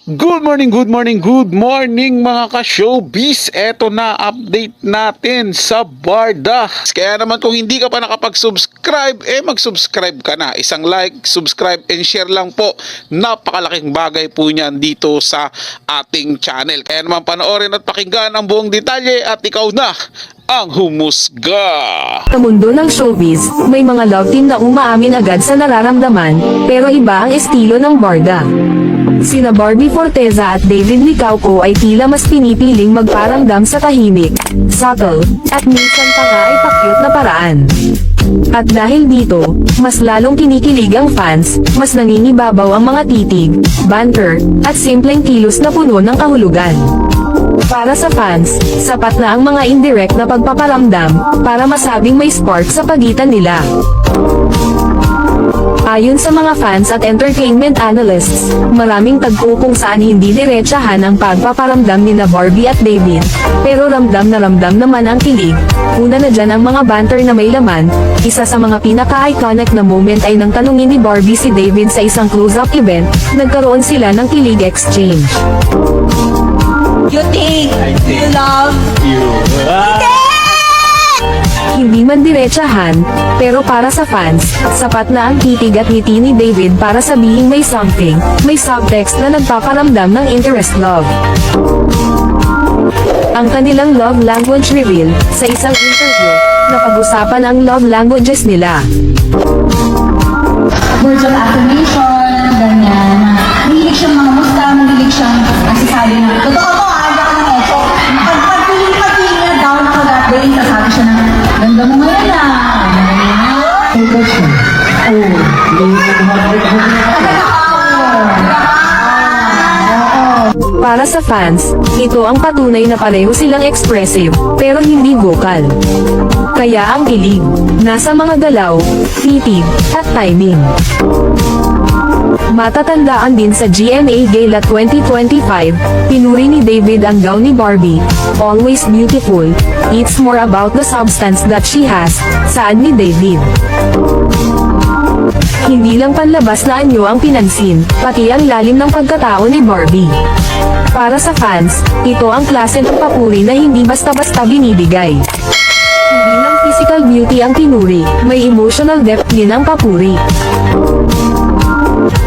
Good morning mga ka-showbiz. Eto na, update natin sa Barda. Kaya naman kung hindi ka pa nakapag-subscribe, mag-subscribe ka na. Isang like, subscribe, and share lang po. Napakalaking bagay po niyan dito sa ating channel. Kaya naman panoorin at pakinggan ang buong detalye at ikaw na ang humusga. Sa mundo ng showbiz, may mga love team na umaamin agad sa nararamdaman, pero iba ang estilo ng Barda. Sina Barbie Forteza at David Licauco ay tila mas pinipiling magparamdam sa tahimik, subtle, at minsan pa nga ay pa-cute na paraan. At dahil dito, mas lalong kinikilig ang fans, mas nangingibabaw ang mga titig, banter, at simpleng kilos na puno ng kahulugan. Para sa fans, sapat na ang mga indirect na pagpaparamdam, para masabing may spark sa pagitan nila. Ayon sa mga fans at entertainment analysts, maraming tagpo kung saan hindi diretsahan ang pagpaparamdam nina Barbie at David, pero ramdam na ramdam naman ang kilig. Una na dyan ang mga banter na may laman. Isa sa mga pinaka-iconic na moment ay nang tanungin ni Barbie si David sa isang close-up event, nagkaroon sila ng kilig exchange. You think you love You. Hindi man diretsahan, pero para sa fans, sapat na ang titig at ngiti ni David para sabihin may something, may subtext na nagpaparamdam ng interest love. Ang kanilang love language reveal, sa isang interview, napag-usapan ang love languages nila. words of affirmation, ganyan. Mahilig siyang mga musta, mahilig siyang nagsasabi na, totoo mo, aga ka ng echo. Pag-feeling niya down for that day, sasabi siya na, ganda mo ngayon na. Para sa fans, ito ang patunay na pareho silang expressive, pero hindi vocal. Kaya ang kilig, nasa mga galaw, titig, at timing. Matatandaan din sa GMA Gala 2025, pinuri ni David ang gown ni Barbie, always beautiful, it's more about the substance that she has, saad ni David. Hindi lang panlabas na anyo ang pinansin, pati ang lalim ng pagkatao ni Barbie. Para sa fans, ito ang klase ng papuri na hindi basta-basta binibigay. Hindi lang physical beauty ang tinuri, may emotional depth din ang papuri.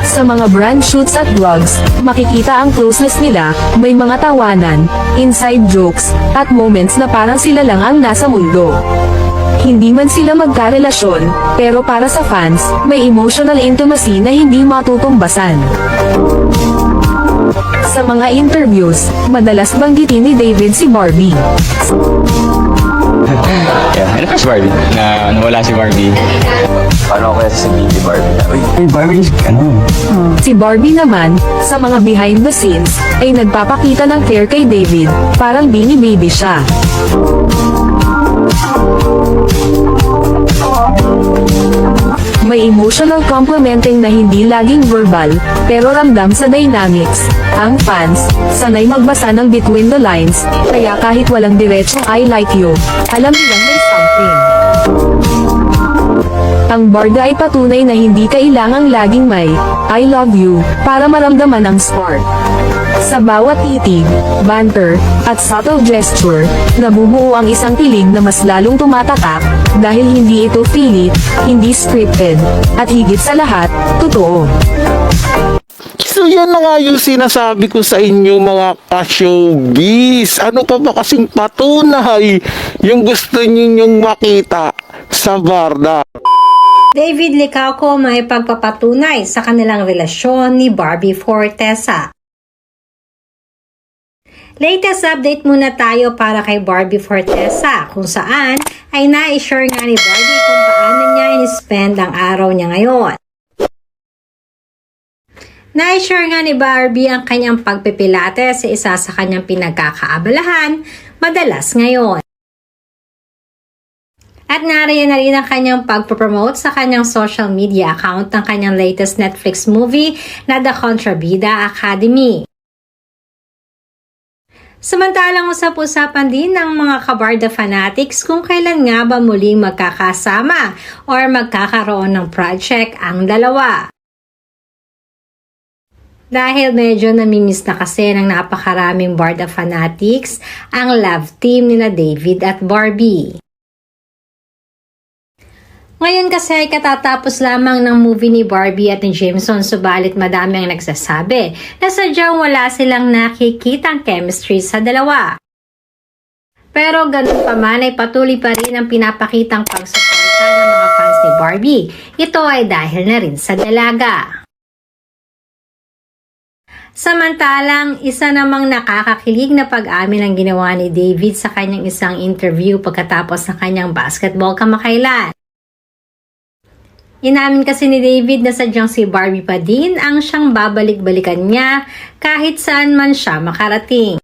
Sa mga brand shoots at vlogs, makikita ang closeness nila, may mga tawanan, inside jokes, at moments na parang sila lang ang nasa mundo. Hindi man sila magkarelasyon, pero para sa fans, may emotional intimacy na hindi matutumbasan. Sa mga interviews, madalas banggitin ni David si Barbie. Ano pa si Barbie? Na nawala si Barbie. Paano ko kaya sasabihin si Barbie na, uy, Barbie is Si Barbie naman, sa mga behind the scenes, ay nagpapakita ng care kay David, parang bini-baby siya. May emotional complimenting na hindi laging verbal, pero ramdam sa dynamics. Ang fans, sanay magbasa ng between the lines, kaya kahit walang diretsong I like you, alam nilang may something. Ang Barda ay patunay na hindi kailangang laging may I love you para maramdaman ang spark. Sa bawat titig, banter, at subtle gesture, nabubuo ang isang kilig na mas lalong tumatatak, dahil hindi ito pilit, hindi scripted, at higit sa lahat, totoo. So yan na nga yung sinasabi ko sa inyo mga ka-showbiz. Ano pa ba kasing patunay yung gusto ninyong makita sa Barda? David Licauco may pagpapatunay sa kanilang relasyon ni Barbie Forteza. Latest update muna tayo para kay Barbie Forteza, kung saan ay na-share nga ni Barbie kung paano niya in-spend ang araw niya ngayon. Na-share nga ni Barbie ang kanyang pagpipilates sa isa sa kanyang pinagkakaabalahan madalas ngayon. At nariyan na rin ang kanyang pagpromote sa kanyang social media account ng kanyang latest Netflix movie na The Contrabida Academy. Samantalang usap-usapan din ng mga kabarda fanatics kung kailan nga ba muling magkakasama or magkakaroon ng project ang dalawa. Dahil medyo namimiss na kasi ng napakaraming Barda fanatics ang love team nila David at Barbie. Ngayon kasi ay katatapos lamang ng movie ni Barbie at ni Jameson, subalit madami ang nagsasabi na sadyang wala silang nakikitang chemistry sa dalawa. Pero ganun pa man ay patuloy pa rin ang pinapakitang pagsuporta ng mga fans ni Barbie. Ito ay dahil na rin sa dalaga. Samantalang, isa namang nakakakilig na pag-amin ang ginawa ni David sa kanyang isang interview pagkatapos ng kanyang basketball kamakailan. Inamin kasi ni David na sadyang si Barbie pa din ang siyang babalik-balikan niya kahit saan man siya makarating.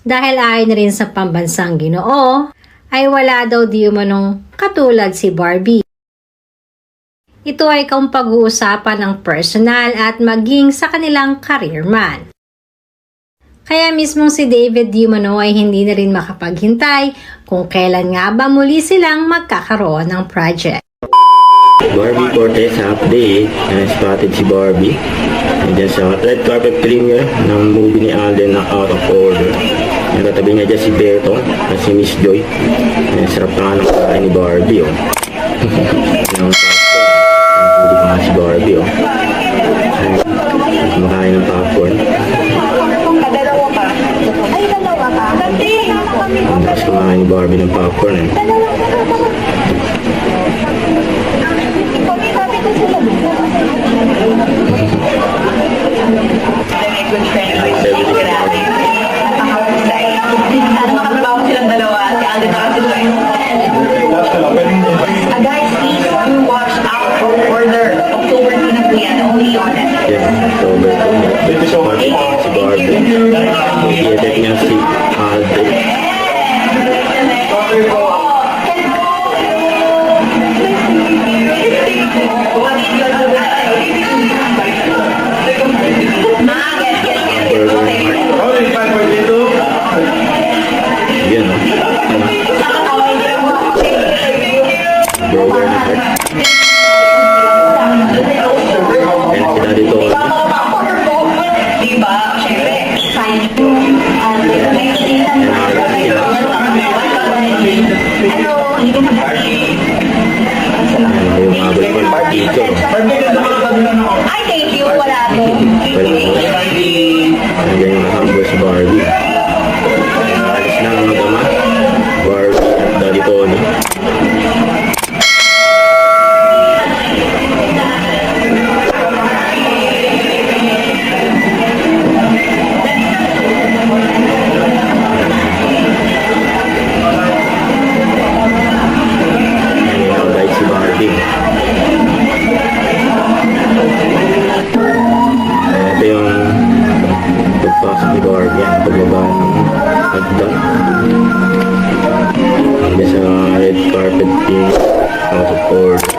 Dahil ayon na rin sa pambansang Ginoo, ay wala daw di umanong katulad si Barbie. Ito ay kung pag-uusapan ng personal at maging sa kanilang career man. Kaya mismong si David di umano ay hindi na rin makapaghintay kung kailan nga ba muli silang magkakaroon ng project. Barbie Cortez update, spotted si Barbie. Nandiyan sa red carpet premiere ng movie ni Alden na Out of Order. Nagkatabi niya dyan si Beto at si Miss Joy. Sarap na ng kain ni Barbie. Oh. Yung hindi pa nga si Barbie. Oh. Kumakain ng popcorn. Dalawa ka. Ay, dalawa ka. Tapos kumakain ni Barbie ng popcorn. Eh. Guys, please do watch Out for Order. October 2 na po yan. Only on it. Yeah, so si Barbie. I-edit niya si Alden. Yan, no? Burger na heart. Ayan si Daddy Tony. Diba? Siyempre, sign to. Hello, hindi ka Yung habol ko yung picture. Ay, thank you. Wala to. Nandiyan yung humble si Barbie. Alis na ang magama. Barbie at Daddy Tony. Si Barbie. Ito yung pagpasok ni Barbie, pagbaba ng hagdan. Hanggang sa red carpet team, House of Order.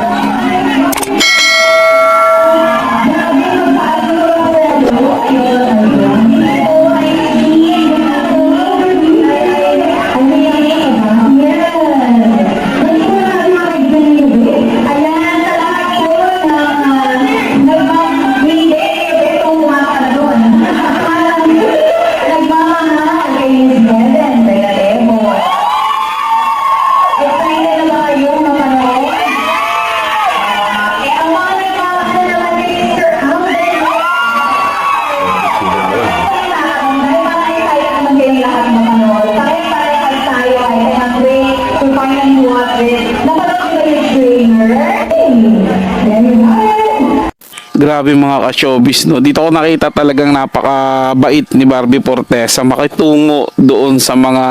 Grabe mga ka-showbiz, no? Dito ko nakita talagang napakabait ni Barbie Fortesa makitungo doon sa mga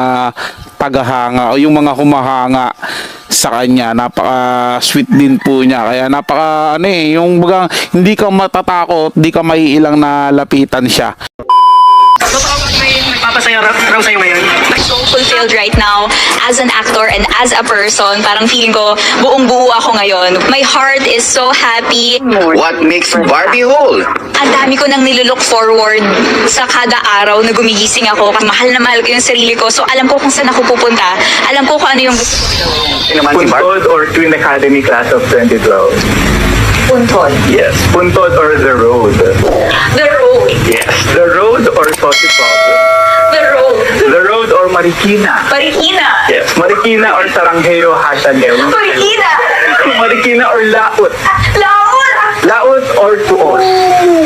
tagahanga o yung mga humahanga sa kanya. Napaka-sweet din po niya. Kaya napaka yung bagang hindi ka matatakot, hindi ka maiilang na lapitan siya. Nagpapasaya raw sa'yo ngayon? So fulfilled right now as an actor and as a person. Parang feeling ko buong buo ako ngayon. My heart is so happy. What makes Barbie whole? Ang dami ko nang nilook forward sa kada araw na gumigising ako. Mahal na mahal ko yung sarili ko. So alam ko kung saan ako pupunta. Alam ko kung ano yung gusto ko gawin. Sino man si Barbie? Or Twin Academy Class of 2012? Puntod. Yes, puntod or the road. The road. Yes, the road or saucy powder. The road. The road or Marikina. Marikina. Yes, Marikina or Saranghayo Hashanew. Marikina. Marikina or Laut. Laon. Laut or Tuos.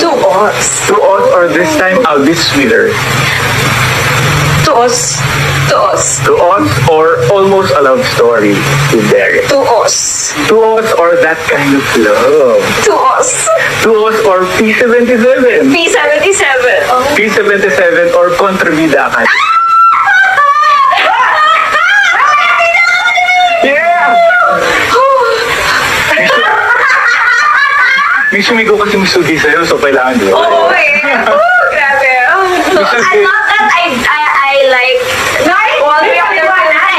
Tuos. Tuos or this time I'll be sweeter. Tuos. Tuos. Tuos or almost a love story with Derek. Tuos. Tuos or that kind of love. Tuos. Tuos or P77. P77. P77 or Kontrabida ka. Yeah! May sumigaw kasi masugi sa'yo, so kailangan doon. Oo eh. Grabe. And not that I like all the other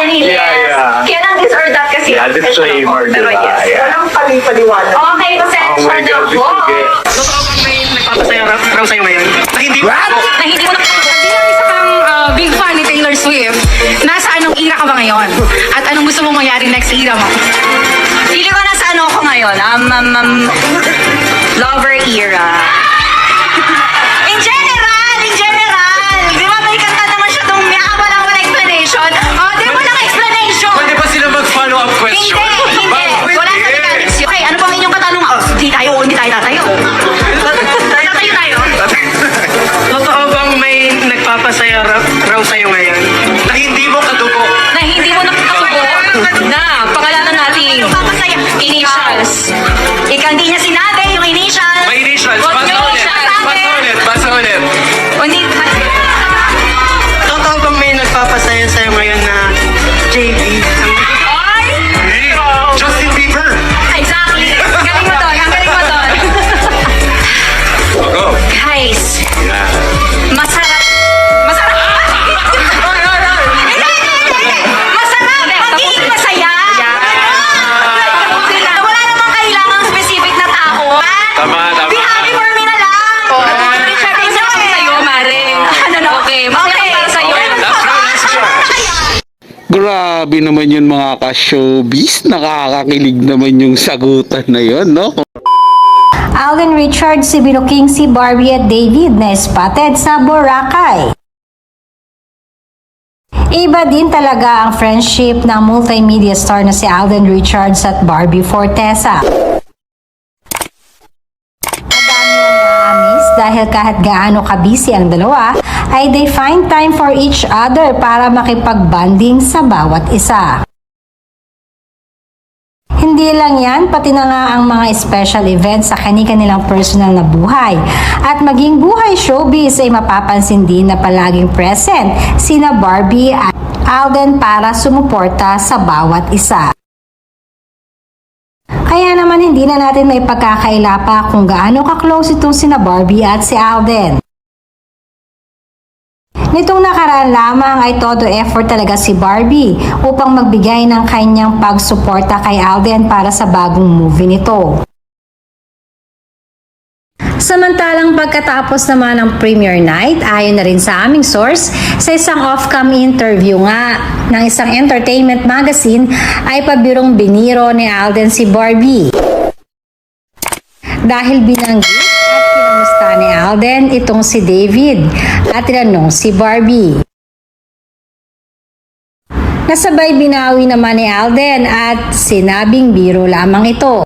any Yeah. Kaya nang this or that kasi. Yeah, disclaimer, Pero diba? yes. Yeah. Walang paliwaliwanag. Okay, pasensya Oh my na God, po. sige. Nagpapasaya raw sa'yo ngayon. Na hindi mo Na hindi mo na Bilang isa kang big fan ni Taylor Swift, nasa anong era ka ba ngayon? At anong gusto mong mangyari next era mo? Feeling ko nasa ano ko ngayon, lover era. In general, di ba may kanta naman siya itong may walang explanation? Oh, di mo lang explanation. Pwede ba sila mag-follow up question? Hindi. Wala sa mechanics yun. Okay, ano bang inyong katanungan? Oh, hindi tayo tatayo. Tatayo tayo. Totoo bang may nagpapasaya raw sa'yo ngayon? Na hindi mo kadugo? Na hindi mo nakakasubo. Na, pangalanan natin. Initials. Ikaw hindi niya sinabi yung initials. May initials. Huwag niyo Basa ulit. O, hindi. Totoo bang may nagpapasaya sa'yo ngayon na JB? Ay! Justin Bieber! Exactly. Galing mo doon. Ang galing mo doon. Go! Guys, masarap. Masarap. Hindi. Masarap. Magiging masaya. Wala namang kailangang specific na tao. Tama. Be happy for me na lang. Richard, isa kami sa'yo, Mare. Ano na? Okay. Masaya para sa'yo. That's right. Grabe naman yun mga ka-showbiz. Nakakakilig naman yung sagutan na yun, no? Alden Richards, si Binuking si Barbie at David na spotted sa Boracay. Iba din talaga ang friendship ng multimedia star na si Alden Richards at Barbie Fortesa. Madami ang naamis dahil kahit gaano kabisi ang dalawa, ay they find time for each other para makipag-bonding sa bawat isa. Hindi lang yan, pati na nga ang mga special events sa kani-kanilang personal na buhay. At maging buhay showbiz ay mapapansin din na palaging present sina Barbie at Alden para sumuporta sa bawat isa. Kaya naman hindi na natin may pagkakaila pa kung gaano ka-close itong sina Barbie at si Alden. Nitong nakaraan lamang ay todo effort talaga si Barbie upang magbigay ng kanyang pagsuporta kay Alden para sa bagong movie nito. Samantalang pagkatapos naman ng premiere night, ayon na rin sa aming source, sa isang off-cam interview nga ng isang entertainment magazine ay pabirong biniro ni Alden si Barbie. Dahil binanggit at kinamusta ni Alden itong si David at tinanong si Barbie. Nasabay binawi naman ni Alden at sinabing biro lamang ito.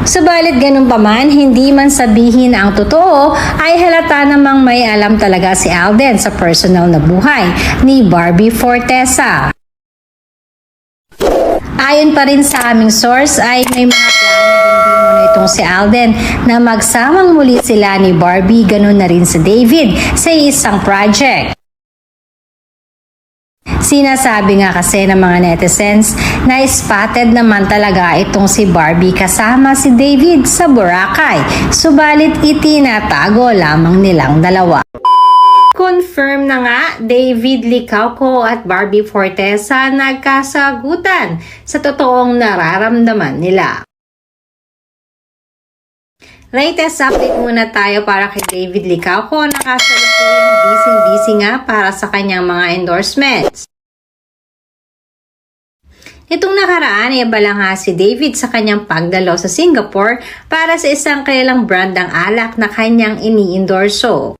Subalit ganun pa man, hindi man sabihin ang totoo, ay halata namang may alam talaga si Alden sa personal na buhay ni Barbie Fortesa. Ayon pa rin sa aming source ay may mga plano din muna itong si Alden na magsamang muli sila ni Barbie, ganun na rin si David sa isang project. Sinasabi nga kasi ng mga netizens na spotted naman talaga itong si Barbie kasama si David sa Boracay, subalit itinatago lamang nilang dalawa. Confirm na nga, David Licauco at Barbie Fortesa nagkasagutan sa totoong nararamdaman nila. Latest update muna tayo para kay David Licauco na kasalukuyang busy nga para sa kanyang mga endorsements. Itong nakaraan ay abala nga si David sa kanyang pagdalo sa Singapore para sa isang kilalang brand ng alak na kanyang iniendorso.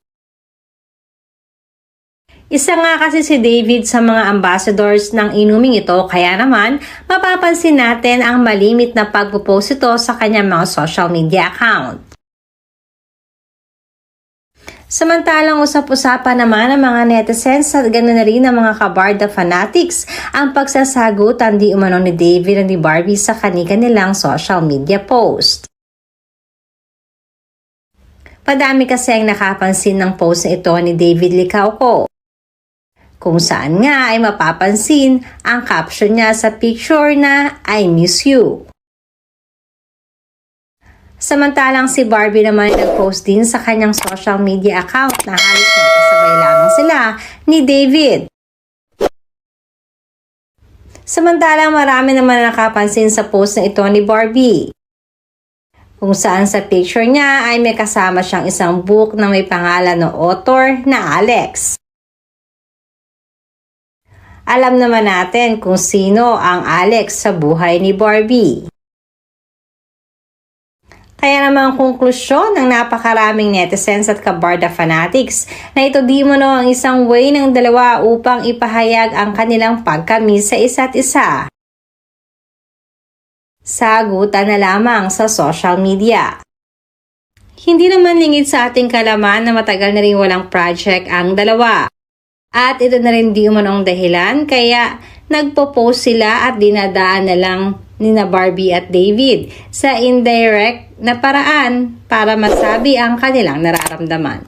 Isa nga kasi si David sa mga ambassadors ng inuming ito, kaya naman mapapansin natin ang malimit na pagpo-post ito sa kanyang mga social media account. Samantalang usap-usapan naman ng mga netizens at ganoon na rin ng mga kabarda fanatics ang pagsasagutan di umano ni David at ni Barbie sa kanilang social media post. Padami kasi ang nakapansin ng post na ito ni David Licauco, kung saan nga ay mapapansin ang caption niya sa picture na I miss you. Samantalang si Barbie naman nag-post din sa kanyang social media account na halos magkasabay lamang sila ni David. Samantalang marami naman nakapansin sa post na ito ni Barbie, kung saan sa picture niya ay may kasama siyang isang book na may pangalan ng author na Alex. Alam naman natin kung sino ang Alex sa buhay ni Barbie. Kaya naman ang konklusyon ng napakaraming netizens at kabarda fanatics na ito di mo ang isang way ng dalawa upang ipahayag ang kanilang pagkamis sa isa't isa. Sagutan na lamang sa social media. Hindi naman lingid sa ating kalaman na matagal na rin walang project ang dalawa. At ito na rin di umanong dahilan kaya nagpo-post sila at dinadaan na lang nina Barbie at David sa indirect na paraan para masabi ang kanilang nararamdaman.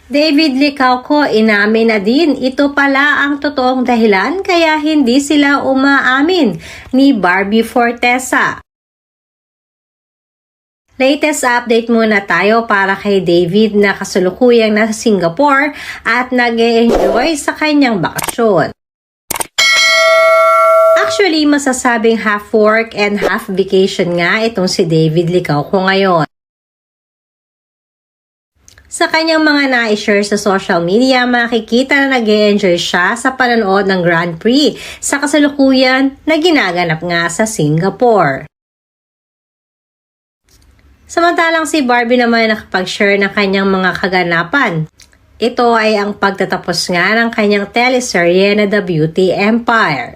David Licauco inamin na din ito pala ang totoong dahilan kaya hindi sila umaamin ni Barbie Fortesa. Latest update muna tayo para kay David na kasalukuyang nasa Singapore at nag-e-enjoy sa kanyang bakasyon. Actually, masasabing half work and half vacation nga itong si David Licauco ngayon. Sa kanyang mga na-share sa social media, makikita na nag-e-enjoy siya sa panonood ng Grand Prix sa kasalukuyan na ginaganap nga sa Singapore. Samantalang si Barbie naman nakapag-share ng kanyang mga kaganapan. Ito ay ang pagtatapos nga ng kanyang teleserye na The Beauty Empire.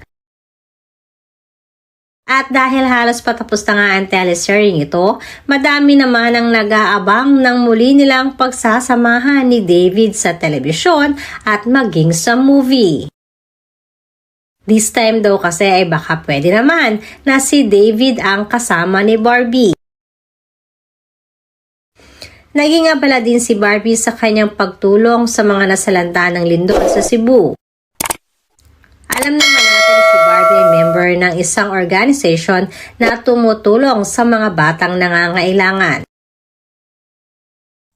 At dahil halos patapos na nga ang teleserye ito, madami naman ang nag-aabang ng muli nilang pagsasamahan ni David sa telebisyon at maging sa movie. This time daw kasi ay baka pwede naman na si David ang kasama ni Barbie. Naging abala din si Barbie sa kanyang pagtulong sa mga nasalanta ng lindol sa Cebu. Alam naman natin si Barbie ay member ng isang organization na tumutulong sa mga batang nangangailangan.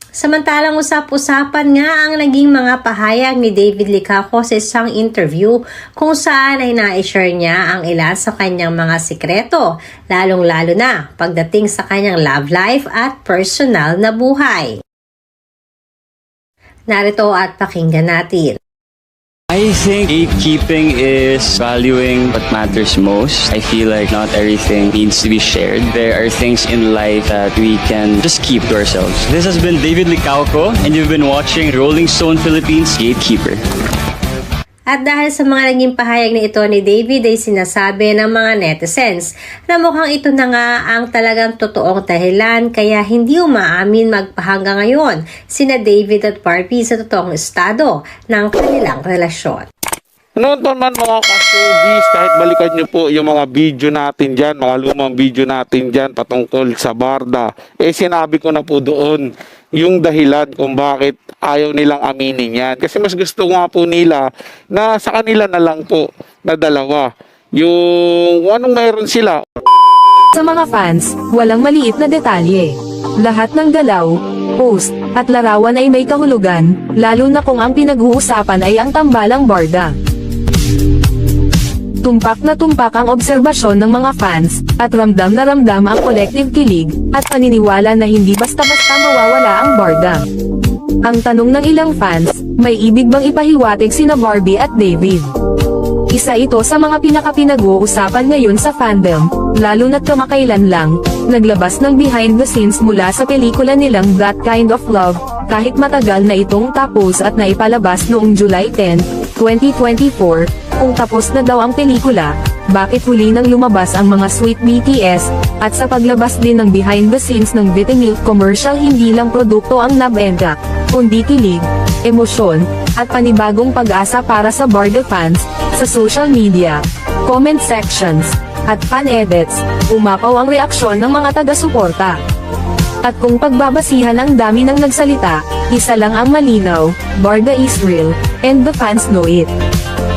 Samantalang usap-usapan nga ang naging mga pahayag ni David Licauco sa isang interview kung saan ay na-share niya ang ilan sa kanyang mga sikreto, lalong-lalo na pagdating sa kanyang love life at personal na buhay. Narito at pakinggan natin. I think gatekeeping is valuing what matters most. I feel like not everything needs to be shared. There are things in life that we can just keep to ourselves. This has been David Licauco, and you've been watching Rolling Stone Philippines Gatekeeper. At dahil sa mga naging pahayag na ito ni David ay sinasabi ng mga netizens na mukhang ito na nga ang talagang totoong dahilan kaya hindi umaamin magpahanggang ngayon sina David at Barbie sa totoong estado ng kanilang relasyon. Noon man mga ka-showbiz, kahit balikan nyo po yung mga video natin dyan, mga lumang video natin dyan patungkol sa Barda, sinabi ko na po doon yung dahilan kung bakit ayaw nilang aminin yan. Kasi mas gusto nga po nila na sa kanila na lang po na dalawa. Yung anong mayroon sila. Sa mga fans, walang maliit na detalye. Lahat ng galaw, post, at larawan ay may kahulugan, lalo na kung ang pinag-uusapan ay ang tambalang Barda. Tumpak na tumpak ang obserbasyon ng mga fans, at ramdam na ramdam ang collective kilig, at paniniwala na hindi basta-basta mawawala ang Barda. Ang tanong ng ilang fans, may ibig bang ipahiwatig sina Barbie at David? Isa ito sa mga pinaka-pinag-uusapan ngayon sa fandom, lalo na't kamakailan lang, naglabas ng behind the scenes mula sa pelikula nilang That Kind of Love, kahit matagal na itong tapos at naipalabas noong July 10, 2024, kung tapos na daw ang pelikula, bakit huli nang lumabas ang mga Sweet BTS, at sa paglabas din ng behind the scenes ng Vitamilk commercial hindi lang produkto ang nabenta, kundi kilig, emosyon, at panibagong pag-asa para sa Barda fans, sa social media, comment sections, at fan edits, umapaw ang reaksyon ng mga taga-suporta. At kung pagbabasihan ang dami ng nagsalita, isa lang ang malinaw, Barda is real, and the fans know it.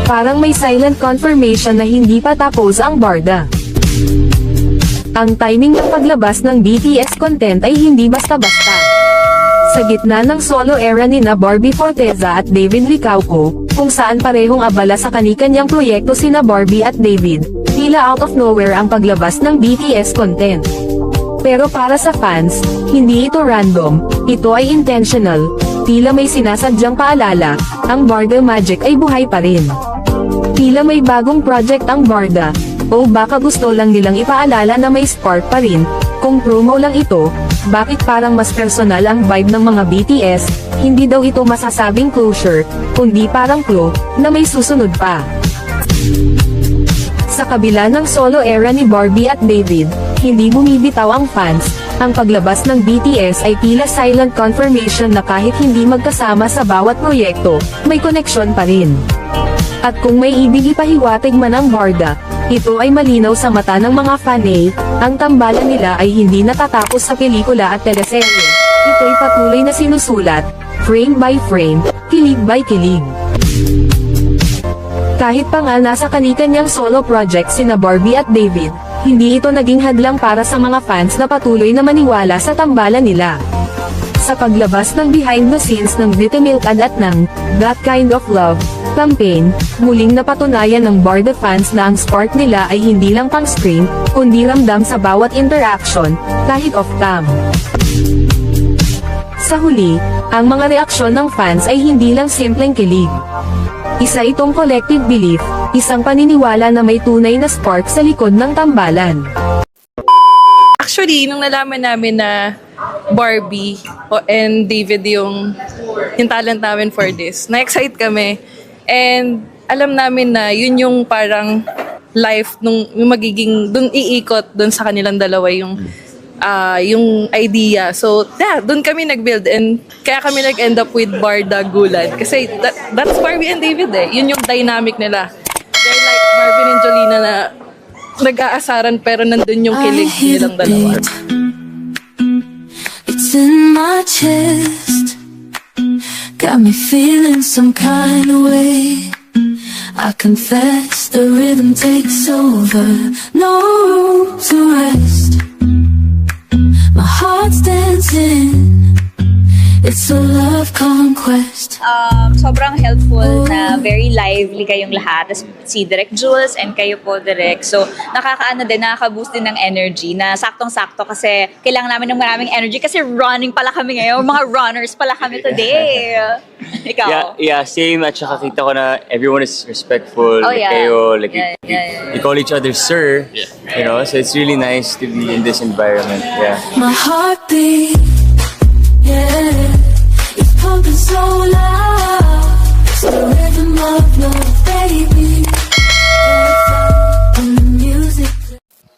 Parang may silent confirmation na hindi pa tapos ang Barda. Ang timing ng paglabas ng BTS content ay hindi basta-basta. Sa gitna ng solo era ni na Barbie Forteza at David Licauco, kung saan parehong abala sa kani-kanyang proyekto sina Barbie at David, tila out of nowhere ang paglabas ng BTS content. Pero para sa fans, hindi ito random, ito ay intentional, tila may sinasadyang paalala, ang Barda Magic ay buhay pa rin. Tila may bagong project ang Barda, o baka gusto lang nilang ipaalala na may spark pa rin, kung promo lang ito, bakit parang mas personal ang vibe ng mga BTS, hindi daw ito masasabing closure, kundi parang clue, na may susunod pa. Sa kabila ng solo era ni Barbie at David, hindi bumibitaw ang fans, ang paglabas ng BTS ay tila silent confirmation na kahit hindi magkasama sa bawat proyekto, may koneksyon pa rin. At kung may ibig ipahiwatig man ang Barda, ito ay malinaw sa mata ng mga fan ang tambalan nila ay hindi natatapos sa pelikula at teleserye. Ito'y patuloy na sinusulat, frame by frame, kilig by kilig. Kahit pa nga nasa kani-kanyang solo project sina Barbie at David, hindi ito naging hadlang para sa mga fans na patuloy na maniwala sa tambalan nila. Sa paglabas ng behind the scenes ng Vitamilk ad at ng That Kind of Love campaign, muling napatunayan ng Barda fans na ang spark nila ay hindi lang pang-screen, kundi ramdam sa bawat interaction, kahit off-cam. Sa huli, ang mga reaksyon ng fans ay hindi lang simpleng kilig. Isa itong collective belief, isang paniniwala na may tunay na spark sa likod ng tambalan. Actually, nung nalaman namin na Barbie and David yung talent namin for this, na-excite kami. And alam namin na yun yung parang life yung magiging, dun iikot dun sa kanilang dalawa yung idea. So, yeah, dun kami nag-build and kaya kami nag-end up with Barda Gulad. Kasi that's Barbie and David eh. Yun yung dynamic nila. They're like Marvin and Jolina na nag-aasaran pero nandun yung kilig nilang dalawa. It's in my chest, got me feeling some kind of way. I confess the rhythm takes over, no room to rest. My heart's dancing, it's a love conquest. Sobrang helpful na very lively kayong lahat. Tapos si Direk Jules and kayo po, Direk. So, nakakaano din, nakaka-boost din ng energy na saktong-sakto kasi kailangan namin ng maraming energy kasi running pala kami ngayon. Mga runners pala kami today. Ikaw? Yeah, same. At saka kita ko na everyone is respectful. Oh, like yeah. kayo, like Yeah. you call each other sir. You know, so it's really nice to be in this environment. Yeah. My heartbeat, yeah, it's pumping so loud. It's the rhythm of love, baby. And the music.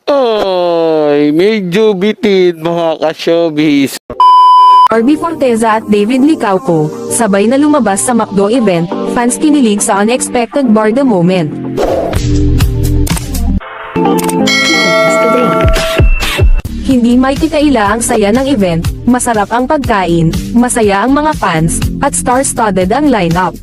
Ay, medyo bitid mga ka-showbiz. Barbie Forteza at David Licauco, sabay na lumabas sa McDo event, fans kinilig sa unexpected Barda moment. Hindi may kikaila ang saya ng event, masarap ang pagkain, masaya ang mga fans, at star-studded ang lineup.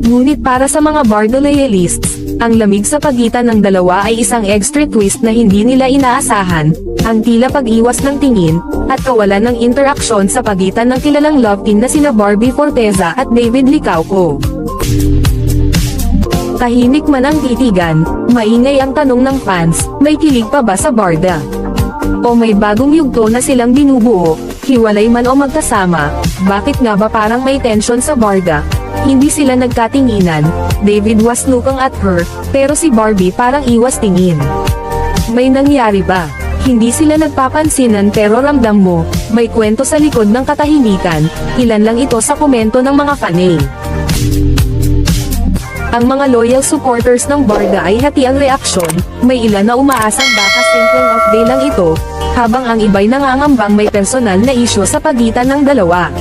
Ngunit para sa mga Barda loyalists, ang lamig sa pagitan ng dalawa ay isang extra twist na hindi nila inaasahan, ang tila pag-iwas ng tingin, at kawalan ng interaksyon sa pagitan ng kilalang love team na sina Barbie Forteza at David Licauco. Tahimik man ang titigan, maingay ang tanong ng fans, may kilig pa ba sa Barda? O may bagong yugto na silang binubuo, hiwalay man o magkasama, bakit nga ba parang may tension sa Barda? Hindi sila nagkatinginan, David was looking at her, pero si Barbie parang iwas tingin. May nangyari ba? Hindi sila nagpapansinan pero ramdam mo, may kwento sa likod ng katahimikan, ilan lang ito sa komento ng mga fanay. Ang mga loyal supporters ng Barda ay hati ang reaksyon, may ilan na umaasang baka simple off day lang ito, habang ang iba'y nangangambang may personal na isyu sa pagitan ng dalawa.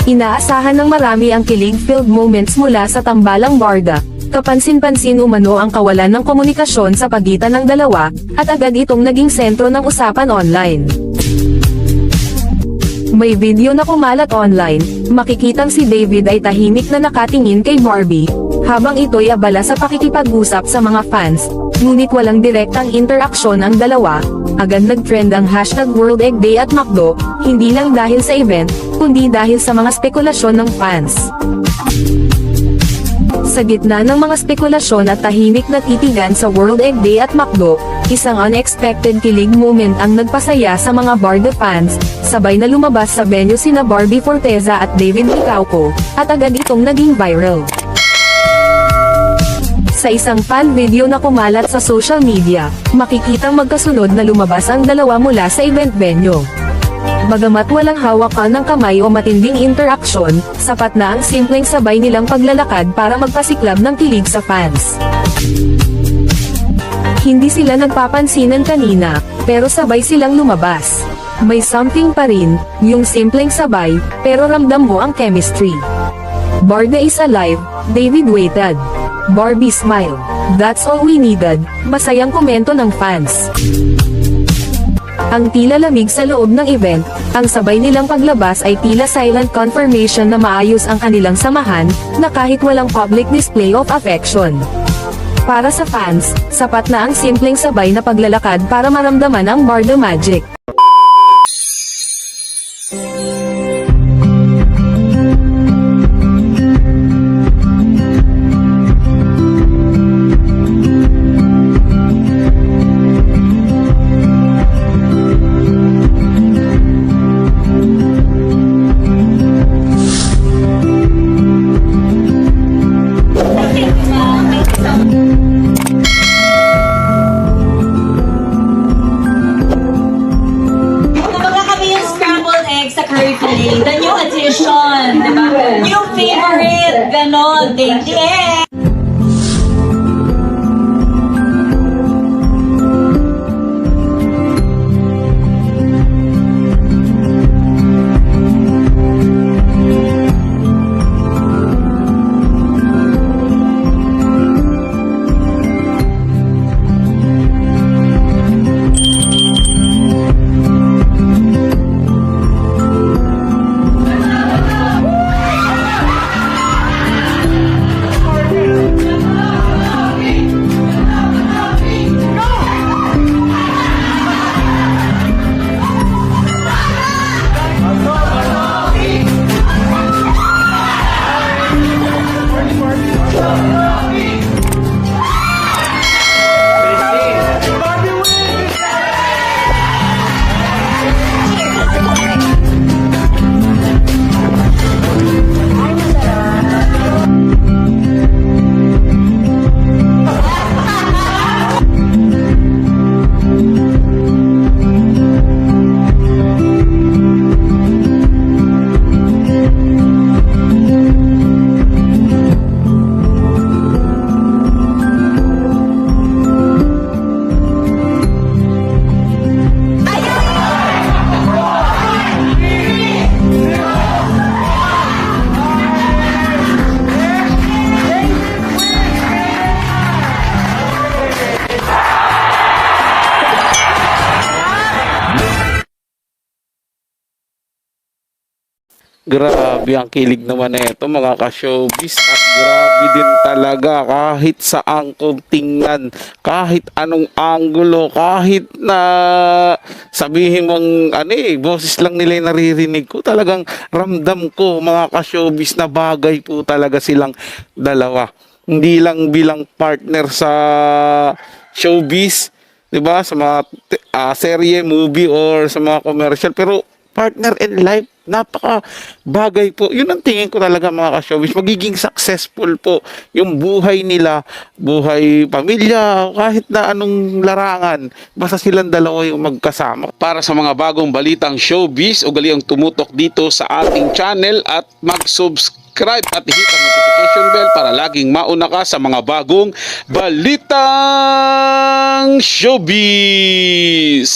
Inaasahan ng marami ang kilig-filled moments mula sa tambalang Barda, kapansin-pansin umano ang kawalan ng komunikasyon sa pagitan ng dalawa, at agad itong naging sentro ng usapan online. May video na kumalat online, makikitang si David ay tahimik na nakatingin kay Barbie, habang ito'y abala sa pakikipag-usap sa mga fans, ngunit walang direktang interaksyon ang dalawa. Agad nag-trend ang hashtag World Egg Day at McDo, hindi lang dahil sa event, kundi dahil sa mga spekulasyon ng fans. Sa gitna ng mga spekulasyon at tahimik na titigan sa World Egg Day at McDo, isang unexpected kilig moment ang nagpasaya sa mga Barda fans, sabay na lumabas sa venue sina Barbie Forteza at David Licauco, at agad itong naging viral. Sa isang fan video na kumalat sa social media, makikitang magkasunod na lumabas ang dalawa mula sa event venue. Bagamat walang hawakan ng kamay o matinding interaksyon, sapat na ang simpleng sabay nilang paglalakad para magpasiklab ng kilig sa fans. Hindi sila nagpapansinan kanina, pero sabay silang lumabas. May something pa rin, yung simpleng sabay, pero ramdam mo ang chemistry. Barda is alive, David waited. Barbie smile. That's all we needed, masayang komento ng fans. Ang tila lamig sa loob ng event, ang sabay nilang paglabas ay tila silent confirmation na maayos ang kanilang samahan, na kahit walang public display of affection. Para sa fans, sapat na ang simpleng sabay na paglalakad para maramdaman ang Barda magic. The new addition, diba? New favorite, ganon, ding-ding. Grabe ang kilig naman na ito mga ka-showbiz, at grabe din talaga kahit saang kung tingnan, kahit anong anggulo, kahit na sabihin mong boses lang nila yung naririnig ko, talagang ramdam ko mga ka-showbiz na bagay po talaga silang dalawa. Hindi lang bilang partner sa showbiz, 'di ba, sa mga serye, movie or sa mga commercial, pero partner in life Napaka bagay po. Yun ang tingin ko talaga mga ka-showbiz. Magiging successful po yung buhay nila, buhay pamilya, kahit na anong larangan. Basta silang dalawa yung magkasama. Para sa mga bagong balitang showbiz, ugaliang tumutok dito sa ating channel at mag-subscribe at hit ang notification bell para laging mauna ka sa mga bagong balitang showbiz.